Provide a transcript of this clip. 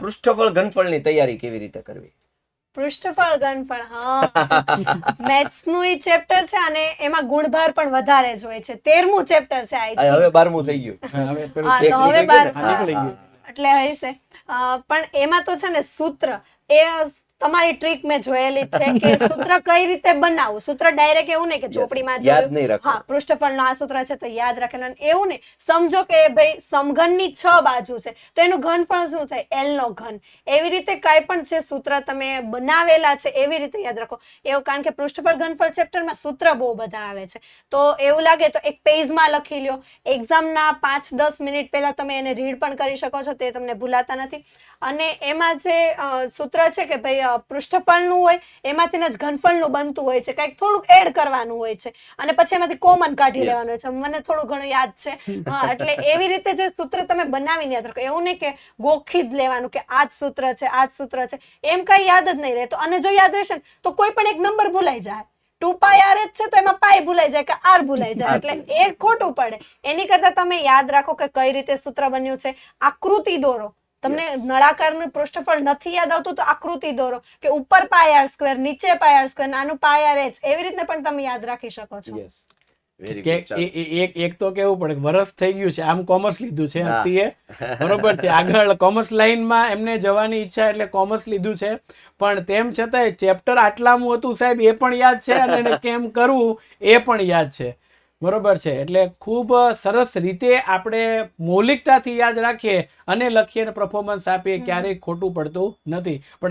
પૃષ્ઠફળ ઘનફળની તૈયારી કેવી રીતે કરવી? પૃષ્ઠફળ ઘનફળ, હા, મેથ્સ નું ઈ ચેપ્ટર છે અને એમાં ગુણભાર પણ વધારે જ હોય છે. 13મું ચેપ્ટર છે આઈ થિંક. હવે 12મું થઈ ગયું. હવે પેલું હા, તો હવે નીકળી ગયું. એટલે હશે. પણ એમાં તો છે ને સૂત્ર એ તમારી ટ્રીક મેં જોયેલી જ છે કે સૂત્ર કઈ રીતે બનાવવું. સૂત્ર ડાયરેક્ટ એવું નહીં કે ચોપડીમાં યાદ જોયું, નહીં રાખવું. હા, પૃષ્ઠફળનો આ સૂત્ર છે તો યાદ રાખેલું. એવું નહીં, સમજો કે ભાઈ સમઘનની 6 બાજુ છે તો એનું ઘનફળ શું થાય? L નો ઘન. એવી રીતે કાંઈ પણ છે સૂત્ર તમે બનાવેલા છે એવી રીતે યાદ રાખો. એવું, કારણ કે પૃષ્ઠફળ ઘનફળ ચેપ્ટરમાં સૂત્ર બહુ બધા આવે છે. તો એવું લાગે તો એક પેજમાં લખી લ્યો. એક્ઝામના 5-10 મિનિટ પહેલા તમે એને રીડ પણ કરી શકો છો, તે તમને ભૂલાતા નથી. અને એમાં જે સૂત્ર છે કે ભાઈ પૃષ્ઠફળનું હોય એમાંથી જ ઘનફળનું બનતું હોય છે, કંઈક થોડુંક એડ કરવાનું હોય છે અને પછી એમાંથી કોમન કાઢી લેવાનું હોય છે. મને થોડું ઘણું યાદ છે. હા, એટલે એવી રીતે જે સૂત્ર તમે બનાવીને યાદ રાખો. એવું નહીં કે ગોખી જ લેવાનું કે આ જ સૂત્ર છે, આ જ સૂત્ર છે, એમ કઈ યાદ જ નહીં રહેતો. અને જો યાદ રહેશે ને તો કોઈ પણ એક નંબર ભૂલાઈ જાય. 2πr જ છે તો એમાં પાઈ ભૂલાઈ જાય કે આર ભૂલાઈ જાય, એટલે એ ખોટું પડે. એની કરતા તમે યાદ રાખો કે કઈ રીતે સૂત્ર બન્યું છે. આકૃતિ દોરો. તમને નળાકારનું પૃષ્ઠફળ નથી યાદ આવતું તો આકૃતિ દોરો કે ઉપર πr², નીચે πr², નાનું πrh. એવી રીતે પણ તમે યાદ રાખી શકો છો. યસ, વેરી કે ગુડ. એક તો કેવું પડે કે વરસ થઈ ગયું છે, આમ કોમર્સ લીધું છે હસ્તીએ, બરોબર છે, આગળ કોમર્સ લાઈનમાં એમને જવાની ઈચ્છા એટલે કોમર્સ લીધું છે, પણ તેમ છતાંય ચેપ્ટર આટલામાં હતું સાહેબ એ પણ યાદ છે અને એને કેમ કરવું એ પણ યાદ છે, બરોબર છે. એટલે ખૂબ સરસ રીતે આપણે મૌલિકતાથી યાદ રાખીએ અને લખીએ અને પરફોર્મન્સ આપીએ, ક્યારેય ખોટું પડતું નથી. પણ